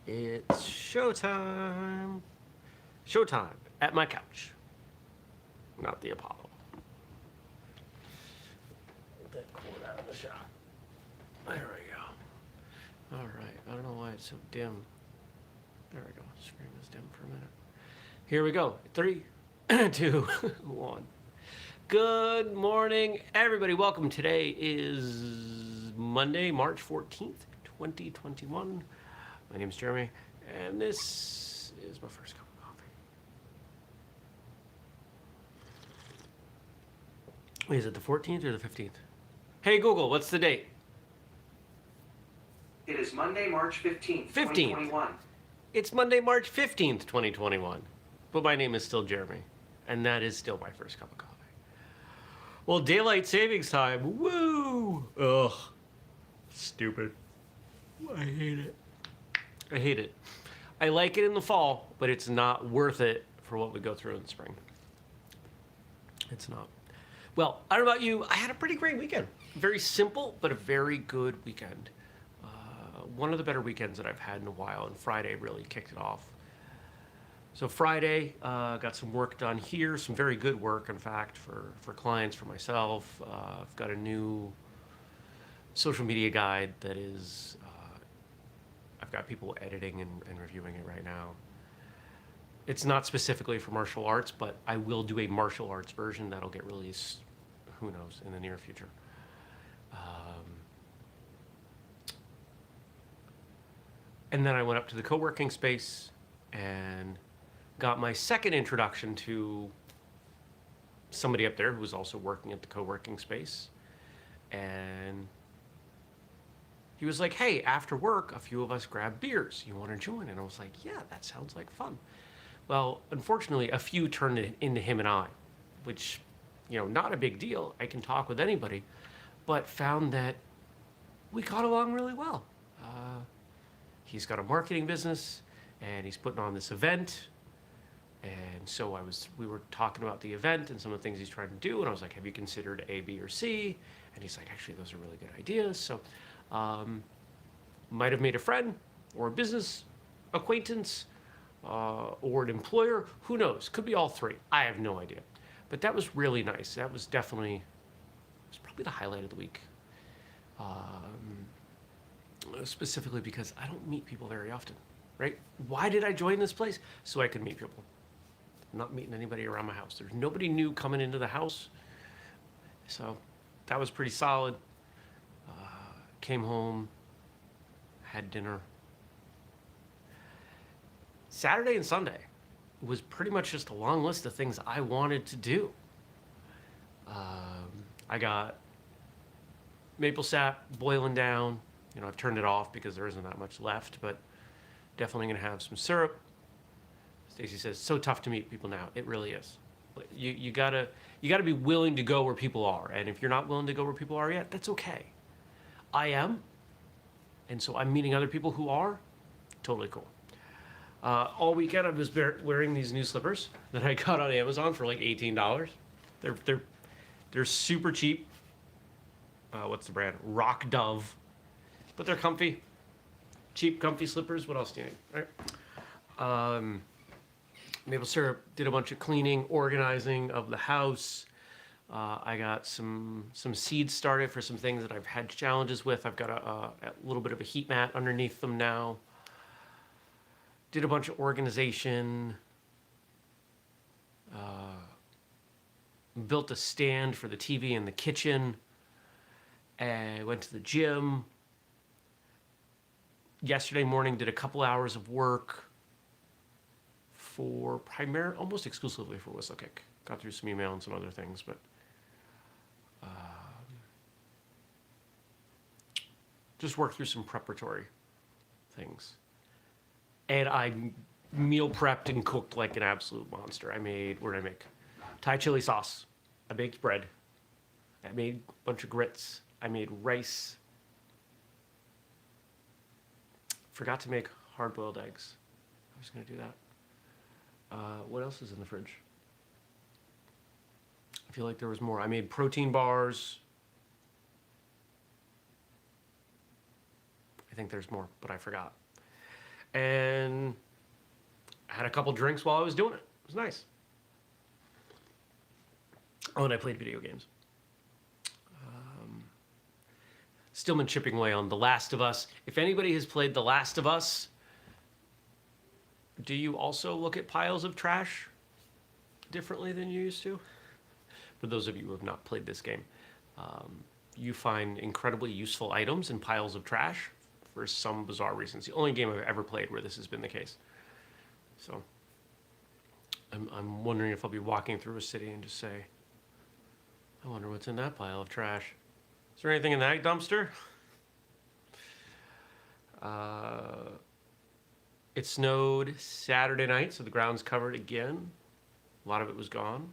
It's showtime. Showtime at my couch. Not the Apollo. Get that cord out of the shot. There we go. Alright, I don't know why it's so dim. There we go. Screen was dim for a minute. Here we go. 3, 2, 1. Good morning, everybody. Welcome. Today is Monday, March 14th, 2021. My name is Jeremy, and this is my first cup of coffee. Wait, is it the 14th or the 15th? Hey, Google, what's the date? It is Monday, March 15th, 15th. 2021. It's Monday, March 15th, 2021. But my name is still Jeremy, and that is still my first cup of coffee. Well, daylight savings time. Woo! Ugh. Stupid. I hate it. I hate it. I like it in the fall, but it's not worth it for what we go through in the spring. It's not. Well, I don't know about you. I had a pretty great weekend. Very simple, but a very good weekend. One of the better weekends that I've had in a while, and Friday really kicked it off. So Friday, got some work done here, some very good work, in fact, for clients, for myself. I've got a new social media guide that is, I've got people editing and reviewing it right now. It's not specifically for martial arts, but I will do a martial arts version that'll get released, who knows, in the near future. And then I went up to the co-working space and got my second introduction to somebody up there who was also working at the co-working space. And he was like, hey, after work, a few of us grab beers. You want to join? And I was like, yeah, that sounds like fun. Well, unfortunately, a few turned into him and I, which, not a big deal. I can talk with anybody, but found that we got along really well. He's got a marketing business, and he's putting on this event. And so we were talking about the event and some of the things he's trying to do. And I was like, have you considered A, B, or C? And he's like, actually, those are really good ideas. So might have made a friend or a business acquaintance or an employer. Who knows? Could be all three. I have no idea. But that was really nice. That was probably the highlight of the week. Specifically because I don't meet people very often, right? Why did I join this place? So I could meet people. I'm not meeting anybody around my house. There's nobody new coming into the house. So that was pretty solid. Came home, had dinner. Saturday and Sunday was pretty much just a long list of things I wanted to do. I got maple sap boiling down. I've turned it off because there isn't that much left, but definitely gonna have some syrup. Stacy says, so tough to meet people now. It really is. You gotta be willing to go where people are. And if you're not willing to go where people are yet, that's okay. I am. And so I'm meeting other people who are. Totally cool. All weekend I was wearing these new slippers that I got on Amazon for like $18. They're super cheap. What's the brand? Rock Dove. But they're comfy. Cheap, comfy slippers. What else do you need? Right? Maple syrup. Did a bunch of cleaning, organizing of the house. I got some seeds started for some things that I've had challenges with. I've got a little bit of a heat mat underneath them now. Did a bunch of organization. Built a stand for the TV in the kitchen. And went to the gym. Yesterday morning, did a couple hours of work for almost exclusively for whistlekick. Got through some email and some other things, but just worked through some preparatory things. And I meal prepped and cooked like an absolute monster. What did I make? Thai chili sauce. I baked bread. I made a bunch of grits. I made rice. Forgot to make hard-boiled eggs. I was going to do that. What else is in the fridge? I feel like there was more. I made protein bars. I think there's more, but I forgot. and had a couple drinks while I was doing it. It was nice. Oh, and I played video games. Still been chipping away on The Last of Us. If anybody has played The Last of Us, do you also look at piles of trash differently than you used to? For those of you who have not played this game, you find incredibly useful items in piles of trash for some bizarre reasons. The only game I've ever played where this has been the case. So I'm wondering if I'll be walking through a city and just say, I wonder what's in that pile of trash. Is there anything in that dumpster? It snowed Saturday night, so the ground's covered again. A lot of it was gone.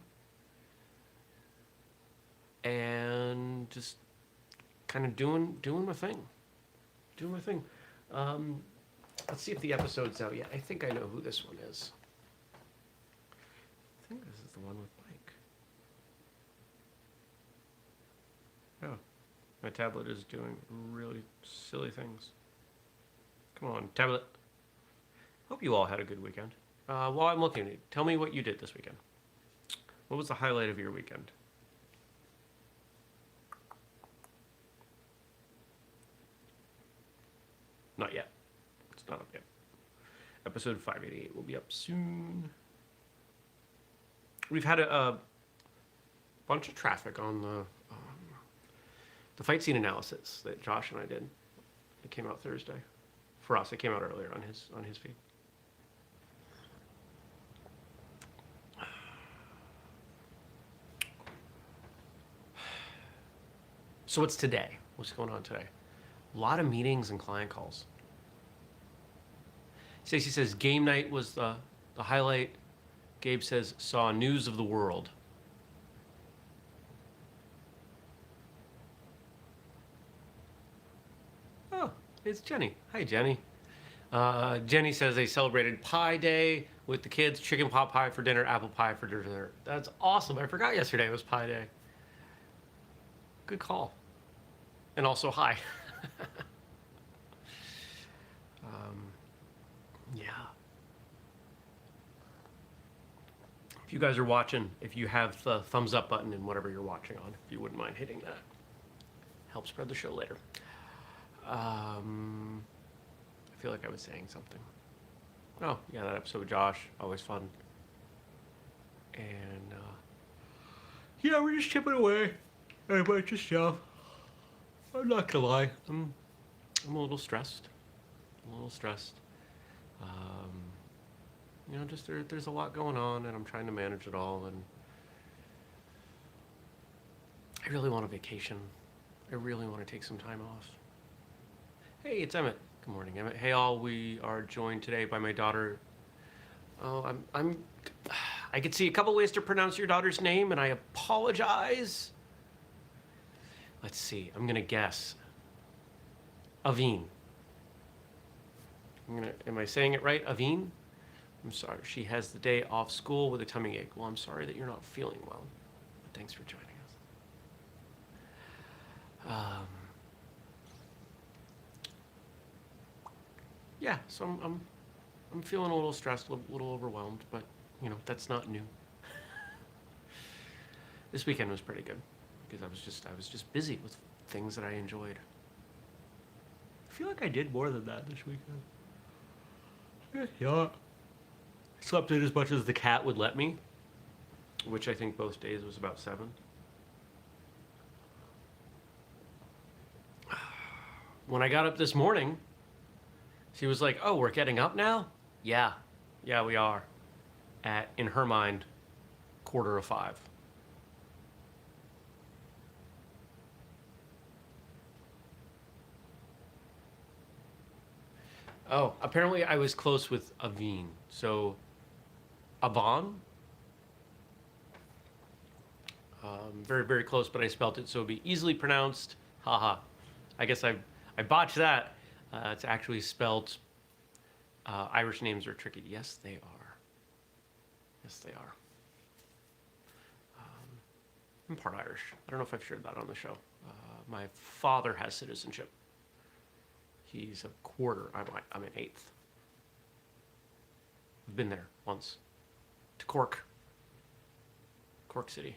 And just kind of doing my thing. Doing my thing. Let's see if the episode's out yet. I think I know who this one is. I think this is the one with Mike. Oh, my tablet is doing really silly things. Come on, tablet. Hope you all had a good weekend. While I'm looking, tell me what you did this weekend. What was the highlight of your weekend? Not yet. It's not up yet. Episode 588 will be up soon. We've had a bunch of traffic on the fight scene analysis that Josh and I did. It came out Thursday. For us, it came out earlier on his feed. So what's today? What's going on today? A lot of meetings and client calls. Stacey says game night was the highlight. Gabe says saw news of the world. Oh, it's Jenny. Hi, Jenny. Jenny says they celebrated Pie Day with the kids. Chicken pot pie for dinner, apple pie for dessert. That's awesome. I forgot yesterday was Pie Day. Good call. And also hi. Yeah. If you guys are watching, if you have the thumbs up button in whatever you're watching on, if you wouldn't mind hitting that. Help spread the show later. I feel like I was saying something. Oh, yeah, that episode with Josh, always fun. And, yeah, we're just chipping away at a bunch of stuff. I'm not gonna lie, I'm a little stressed. You know, just there's a lot going on, and I'm trying to manage it all, and I really want a vacation. I really want to take some time off. Hey, it's Emmett. Good morning, Emmett. Hey, all. We are joined today by my daughter. Oh, I could see a couple ways to pronounce your daughter's name, and I apologize. Let's see. I'm gonna guess. Aveen. Am I saying it right? Aveen? I'm sorry. She has the day off school with a tummy ache. Well, I'm sorry that you're not feeling well. But thanks for joining us. Yeah, so I'm feeling a little stressed, a little overwhelmed, but you know, that's not new. This weekend was pretty good because I was just busy with things that I enjoyed. I feel like I did more than that this weekend. Yeah. Slept in as much as the cat would let me, which I think both days was about 7. When I got up this morning, she was like, "Oh, we're getting up now?" Yeah, we are. In her mind, 4:45. Oh, apparently I was close with Aveen. So, Avon? Very, very close, but I spelt it so it'd be easily pronounced. Haha. I guess I botched that. It's actually spelled, Irish names are tricky. Yes, they are. Yes, they are. I'm part Irish. I don't know if I've shared that on the show. My father has citizenship. He's a quarter. I'm an eighth. I've been there once. To Cork City.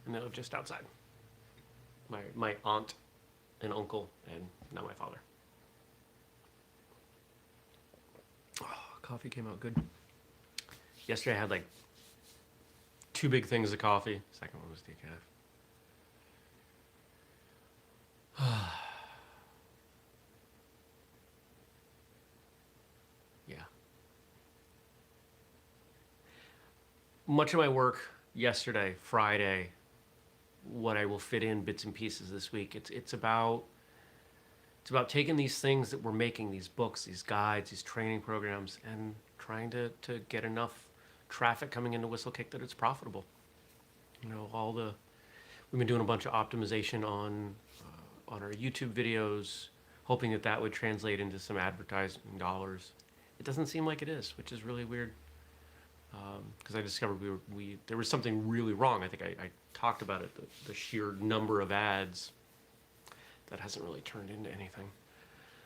And they live just outside. My aunt and uncle and now my father. Oh, coffee came out good. Yesterday I had like 2 big things of coffee. Second one was decaf. Yeah. Much of my work yesterday, Friday, what I will fit in bits and pieces this week. It's about taking these things that we're making, these books, these guides, these training programs, and trying to get enough traffic coming into whistlekick that it's profitable. You know, we've been doing a bunch of optimization on our YouTube videos, hoping that would translate into some advertising dollars. It doesn't seem like it is, which is really weird. Because I discovered there was something really wrong. I think I talked about it, the sheer number of ads that hasn't really turned into anything.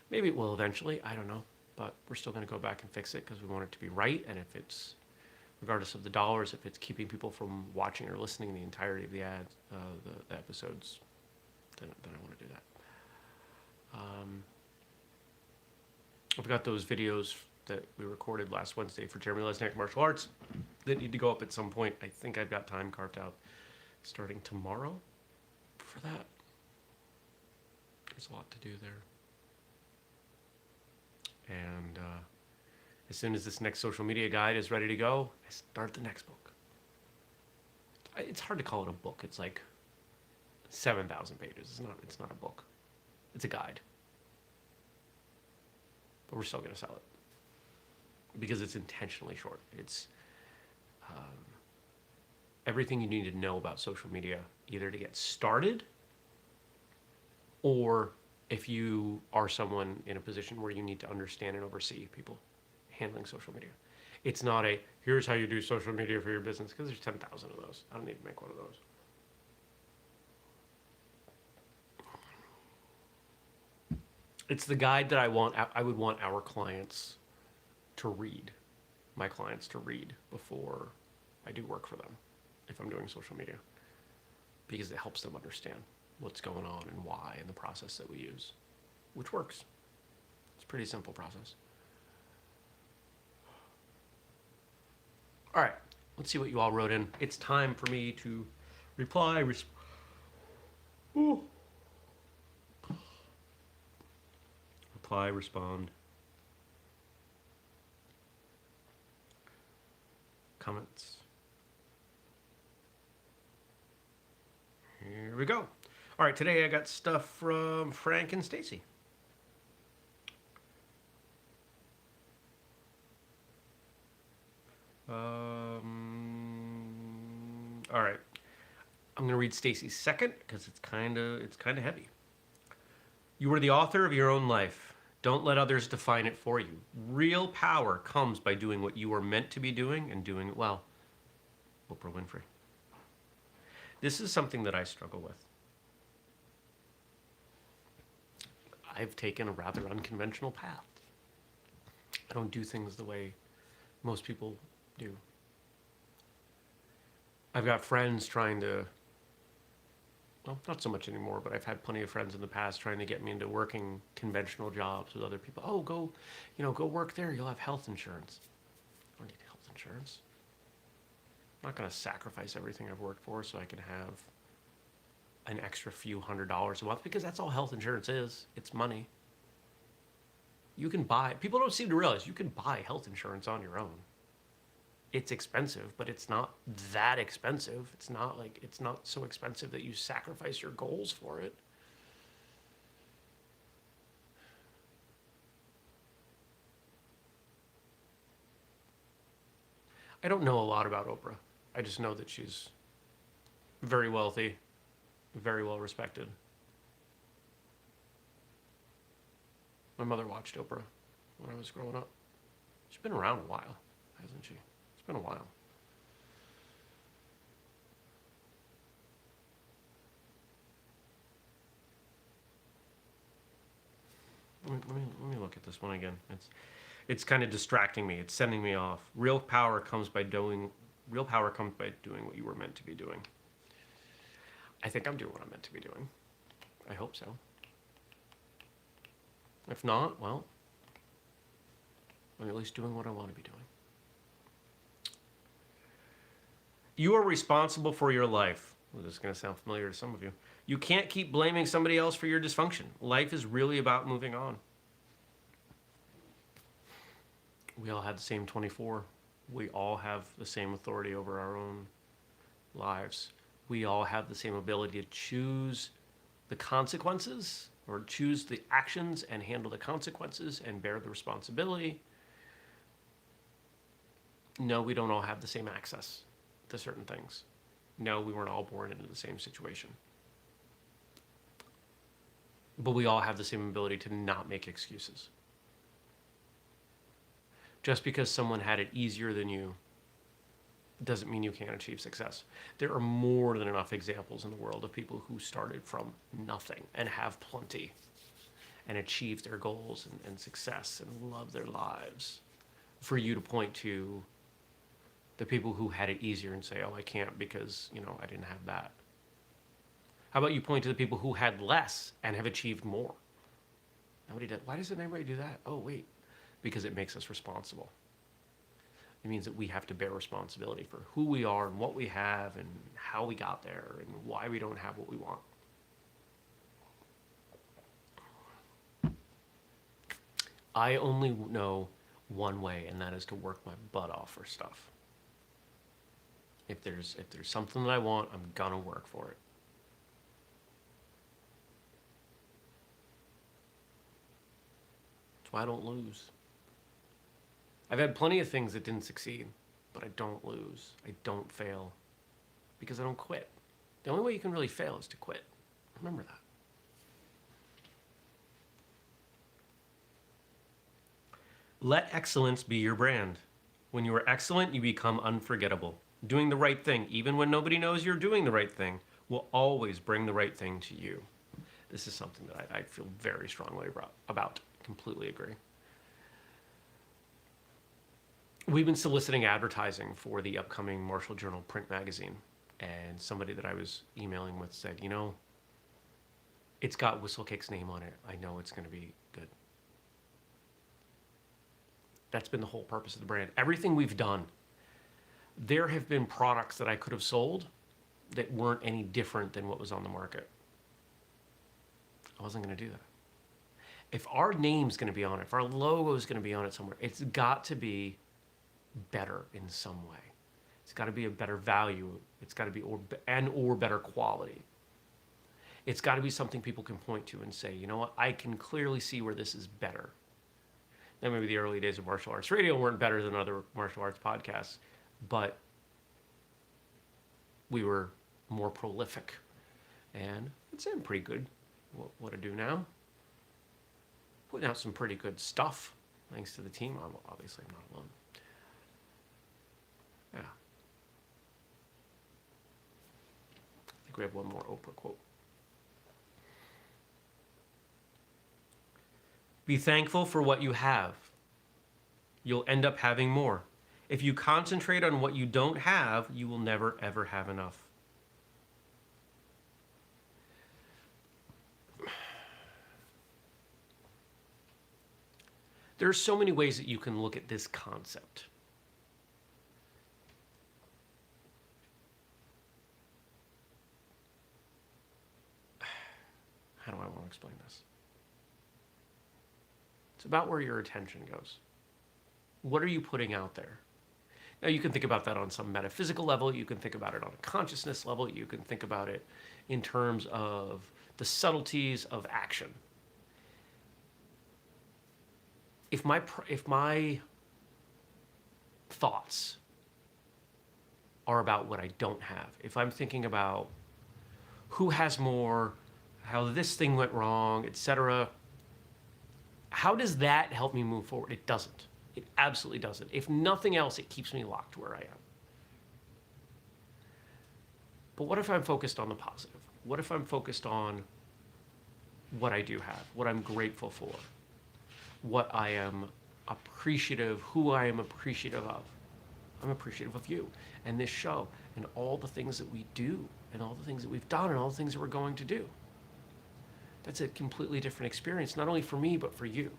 Maybe it will eventually, I don't know. But we're still going to go back and fix it because we want it to be right. And if it's, regardless of the dollars, if it's keeping people from watching or listening the entirety of the ads, the episodes, then I want to do that. I've got those videos that we recorded last Wednesday for Jeremy Lesniak Martial Arts that need to go up at some point. I think I've got time carved out starting tomorrow for that. There's a lot to do there. And as soon as this next social media guide is ready to go, I start the next book. It's hard to call it a book. It's like 7,000 pages. It's not a book. It's a guide. But we're still going to sell it because it's intentionally short. It's everything you need to know about social media, either to get started or if you are someone in a position where you need to understand and oversee people handling social media. It's not a, here's how you do social media for your business, because there's 10,000 of those. I don't need to make one of those. It's the guide that I would want our clients to read, my clients to read before I do work for them, if I'm doing social media, because it helps them understand what's going on and why and the process that we use, which works. It's a pretty simple process. All right, let's see what you all wrote in. It's time for me to reply, respond, comments. Here we go. All right, today I got stuff from Frank and Stacy. All right, I'm gonna read Stacy's second because it's kind of heavy. You are the author of your own life. Don't let others define it for you. Real power comes by doing what you are meant to be doing and doing it well. Oprah Winfrey. This is something that I struggle with. I've taken a rather unconventional path. I don't do things the way most people do. I've got friends trying to, well, not so much anymore, but I've had plenty of friends in the past trying to get me into working conventional jobs with other people. Oh, go work there. You'll have health insurance. I don't need health insurance. I'm not going to sacrifice everything I've worked for so I can have an extra few $100s a month, because that's all health insurance is. It's money. You can buy, people don't seem to realize you can buy health insurance on your own. It's expensive, but it's not that expensive. It's not so expensive that you sacrifice your goals for it. I don't know a lot about Oprah. I just know that she's very wealthy, very well respected. My mother watched Oprah when I was growing up. She's been around a while, hasn't she? It's been a while. Let me look at this one again. It's kind of distracting me. It's sending me off. Real power comes by doing what you were meant to be doing. I think I'm doing what I'm meant to be doing. I hope so. If not, well, I'm at least doing what I want to be doing. You are responsible for your life. Well, this is going to sound familiar to some of you. You can't keep blaming somebody else for your dysfunction. Life is really about moving on. We all have the same 24. We all have the same authority over our own lives. We all have the same ability to choose the consequences, or choose the actions and handle the consequences and bear the responsibility. No, we don't all have the same access to certain things. No, we weren't all born into the same situation. But we all have the same ability to not make excuses. Just because someone had it easier than you doesn't mean you can't achieve success. There are more than enough examples in the world of people who started from nothing and have plenty and achieved their goals and success and love their lives, for you to point to the people who had it easier and say, oh, I can't because, I didn't have that. How about you point to the people who had less and have achieved more? Nobody did. Why doesn't anybody do that? Oh, wait. Because it makes us responsible. It means that we have to bear responsibility for who we are and what we have and how we got there and why we don't have what we want. I only know one way, and that is to work my butt off for stuff. If there's something that I want, I'm gonna work for it. That's why I don't lose. I've had plenty of things that didn't succeed, but I don't lose. I don't fail because I don't quit. The only way you can really fail is to quit. Remember that. Let excellence be your brand. When you are excellent, you become unforgettable. Doing the right thing, even when nobody knows you're doing the right thing, will always bring the right thing to you. This is something that I feel very strongly about. Completely agree. We've been soliciting advertising for the upcoming Marshall Journal print magazine, and somebody that I was emailing with said, it's got Whistlekick's name on it. I know it's going to be good. That's been the whole purpose of the brand. Everything we've done, there have been products that I could have sold that weren't any different than what was on the market. I wasn't going to do that. If our name's going to be on it, if our logo is going to be on it somewhere, it's got to be better in some way. It's got to be a better value. It's got to be or better quality. It's got to be something people can point to and say, you know what, I can clearly see where this is better. Now, maybe the early days of martial arts radio weren't better than other martial arts podcasts, but we were more prolific. And I'd say I'm pretty good at what I do now. Putting out some pretty good stuff, thanks to the team. Obviously, I'm not alone. Yeah. I think we have one more Oprah quote. Be thankful for what you have. You'll end up having more. If you concentrate on what you don't have, you will never, ever have enough. There are so many ways that you can look at this concept. How do I want to explain this? It's about where your attention goes. What are you putting out there? Now, you can think about that on some metaphysical level. You can think about it on a consciousness level. You can think about it in terms of the subtleties of action. If my thoughts are about what I don't have, if I'm thinking about who has more, how this thing went wrong, etc., how does that help me move forward? It doesn't. It absolutely doesn't. If nothing else, it keeps me locked where I am. But what if I'm focused on the positive? What if I'm focused on what I do have, what I'm grateful for, what I am appreciative who I am appreciative of. I'm appreciative of you and this show and all the things that we do and all the things that we've done and all the things that we're going to do. That's a completely different experience, not only for me, but for you,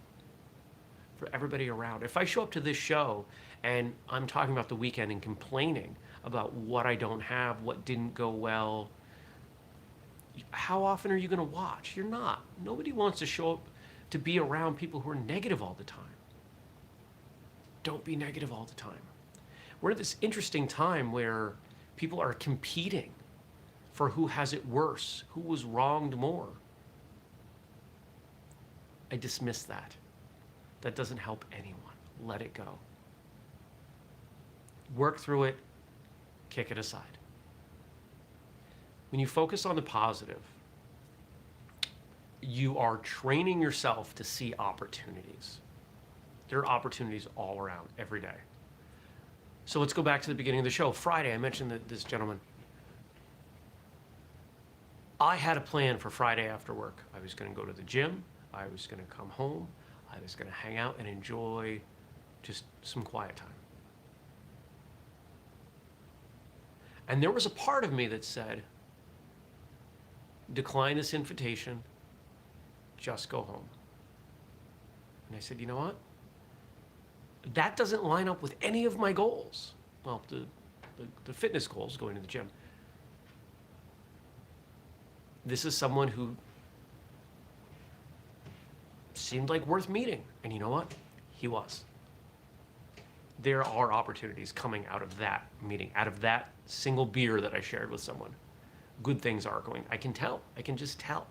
for everybody around. If I show up to this show and I'm talking about the weekend and complaining about what I don't have, what didn't go well, how often are you going to watch? You're not. Nobody wants to show up to be around people who are negative all the time. Don't be negative all the time. We're at this interesting time where people are competing for who has it worse, who was wronged more. I dismiss that. That doesn't help anyone. Let it go. Work through it, kick it aside. When you focus on the positive, you are training yourself to see opportunities. There are opportunities all around every day. So let's go back to the beginning of the show. Friday, I mentioned that this gentleman. I had a plan for Friday after work. I was going to go to the gym. I was going to come home. I was going to hang out and enjoy just some quiet time. And there was a part of me that said, decline this invitation, just go home. And I said, you know what? That doesn't line up with any of my goals. Well, the fitness goals, going to the gym. This is someone who seemed like worth meeting. And you know what? He was. There are opportunities coming out of that meeting, out of that single beer that I shared with someone. Good things are going. I can tell. I can just tell.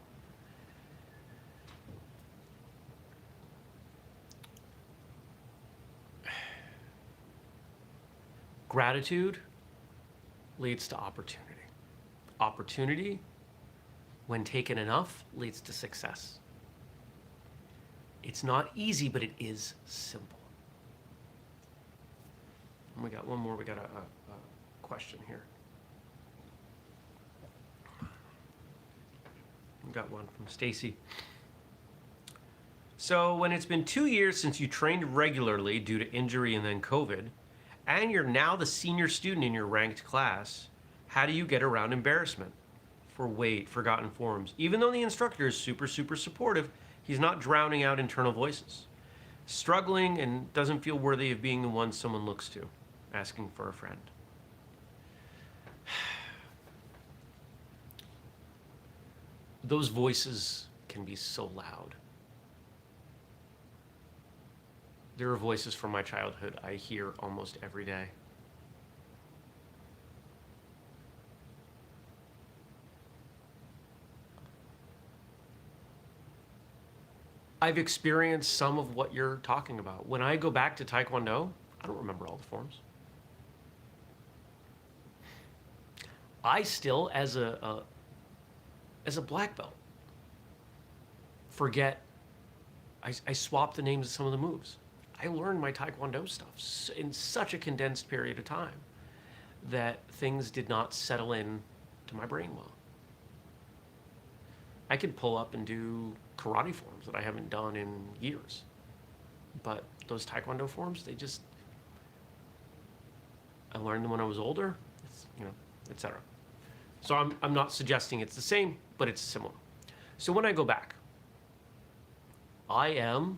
Gratitude leads to opportunity. Opportunity, when taken enough, leads to success. It's not easy, but it is simple. And we got one more. We got a question here. We got one from Stacy. So when it's been 2 years since you trained regularly due to injury and then COVID, and you're now the senior student in your ranked class, how do you get around embarrassment for weight, forgotten forms? Even though the instructor is super, super supportive, he's not drowning out internal voices. Struggling and doesn't feel worthy of being the one someone looks to, asking for a friend. Those voices can be so loud. There are voices from my childhood I hear almost every day. I've experienced some of what you're talking about. When I go back to Taekwondo, I don't remember all the forms. I still, as a black belt, forget. I swapped the names of some of the moves. I learned my Taekwondo stuff in such a condensed period of time that things did not settle in to my brain well. I could pull up and do karate forms that I haven't done in years. But those Taekwondo forms, I learned them when I was older, etc. So I'm not suggesting it's the same, but it's similar. So when I go back, I am,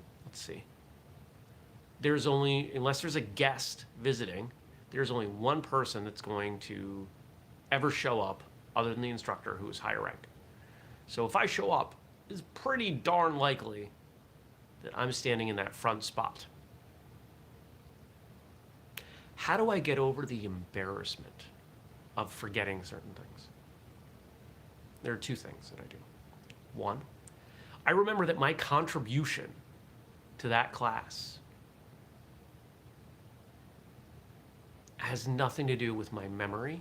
there's only, unless there's a guest visiting, there's only one person that's going to ever show up other than the instructor who is higher ranked. So if I show up, it's pretty darn likely that I'm standing in that front spot. How do I get over the embarrassment of forgetting certain things? There are two things that I do. One, I remember that my contribution to that class has nothing to do with my memory,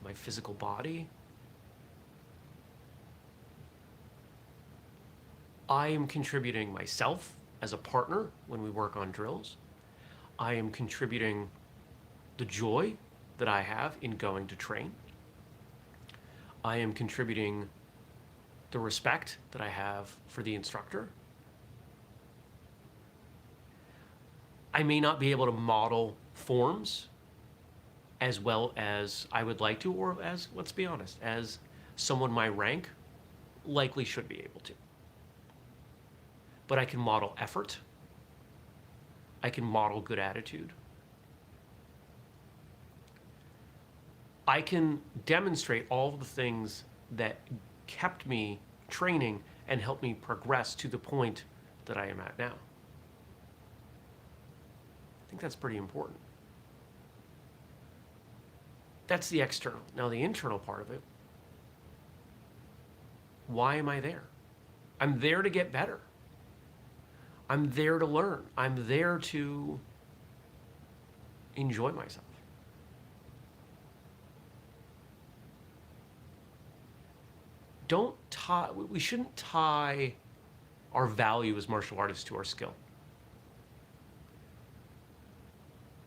my physical body. I am contributing myself as a partner when we work on drills. I am contributing the joy that I have in going to train. I am contributing the respect that I have for the instructor. I may not be able to model forms as well as I would like to, or as, let's be honest, as someone my rank likely should be able to. But I can model effort. I can model good attitude. I can demonstrate all of the things that kept me training and helped me progress to the point that I am at now. I think that's pretty important. That's the external. Now, the internal part of it, why am I there? I'm there to get better. I'm there to learn. I'm there to enjoy myself. We shouldn't tie our value as martial artists to our skill.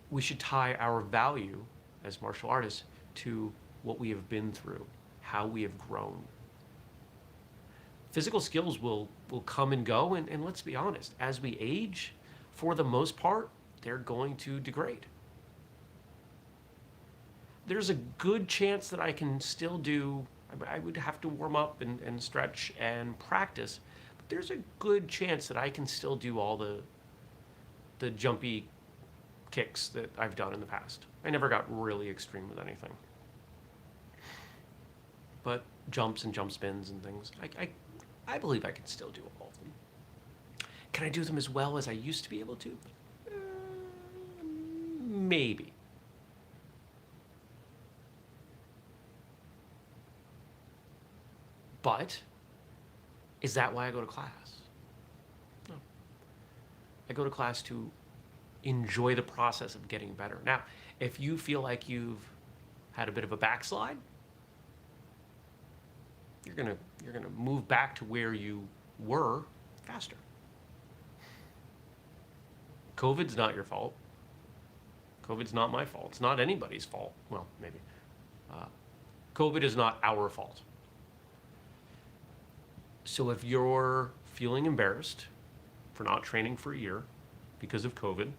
We should tie our value as martial artists to what we have been through, how we have grown. Physical skills will come and go, and let's be honest, as we age, for the most part, they're going to degrade. There's a good chance that I can still do, I would have to warm up and stretch and practice, but there's a good chance that I can still do all the jumpy kicks that I've done in the past. I never got really extreme with anything. But jumps and jump spins and things, I believe I can still do all of them. Can I do them as well as I used to be able to? Maybe. But is that why I go to class? No. I go to class to enjoy the process of getting better. Now, if you feel like you've had a bit of a backslide, you're gonna move back to where you were faster. COVID's not your fault. COVID's not my fault. It's not anybody's fault. Well, maybe. COVID is not our fault. So if you're feeling embarrassed for not training for a year because of COVID,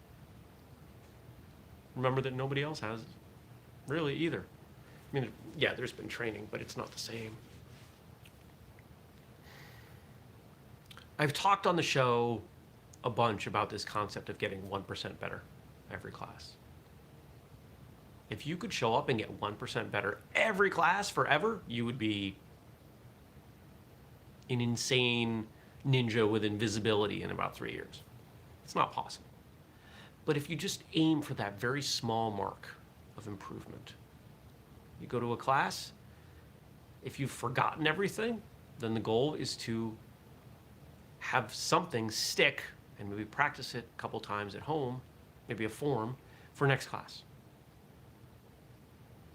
remember that nobody else has really either. I mean, yeah, there's been training, but it's not the same. I've talked on the show a bunch about this concept of getting 1% better every class. If you could show up and get 1% better every class forever, you would be an insane ninja with invisibility in about 3 years. It's not possible. But if you just aim for that very small mark of improvement, you go to a class, if you've forgotten everything, then the goal is to have something stick and maybe practice it a couple times at home, maybe a form for next class.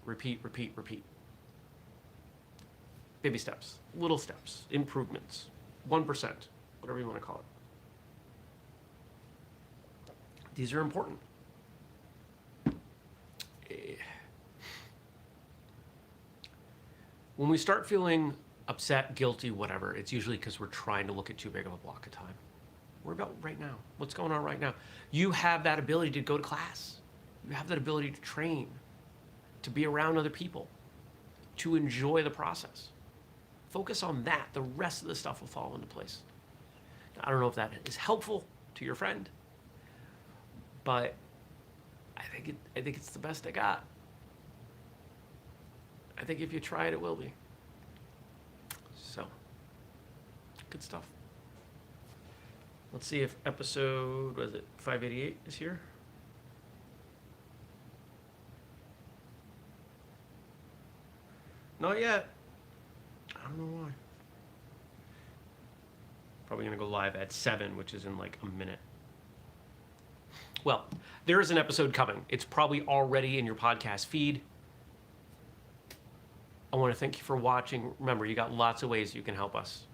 Repeat, repeat, repeat. Baby steps, little steps, improvements, 1%, whatever you want to call it. These are important. When we start feeling upset, guilty, whatever, it's usually because we're trying to look at too big of a block of time. What about right now? What's going on right now? You have that ability to go to class. You have that ability to train, to be around other people, to enjoy the process. Focus on that. The rest of the stuff will fall into place. Now, I don't know if that is helpful to your friend, but I think it's the best I got. I think if you try it, it will be. So, good stuff. Let's see if episode, 588 is here? Not yet. I don't know why. Probably gonna go live at 7, which is in like a minute. Well, there is an episode coming. It's probably already in your podcast feed. I want to thank you for watching. Remember, you got lots of ways you can help us.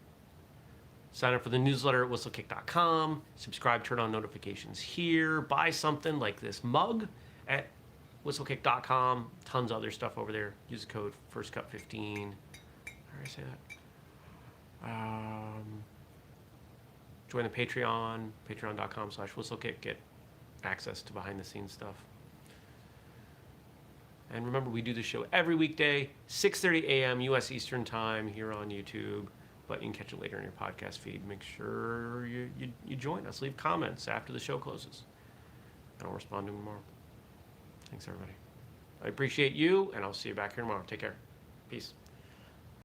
Sign up for the newsletter at whistlekick.com. Subscribe, turn on notifications here. Buy something like this mug at whistlekick.com. Tons of other stuff over there. Use the code FIRSTCUT15. How do I say that? Join the Patreon, patreon.com/whistlekick. Get access to behind the scenes stuff. And remember, we do the show every weekday, 6:30 a.m. U.S. Eastern Time here on YouTube. But you can catch it later in your podcast feed. Make sure you join us. Leave comments after the show closes. And I'll respond to them tomorrow. Thanks, everybody. I appreciate you, and I'll see you back here tomorrow. Take care. Peace.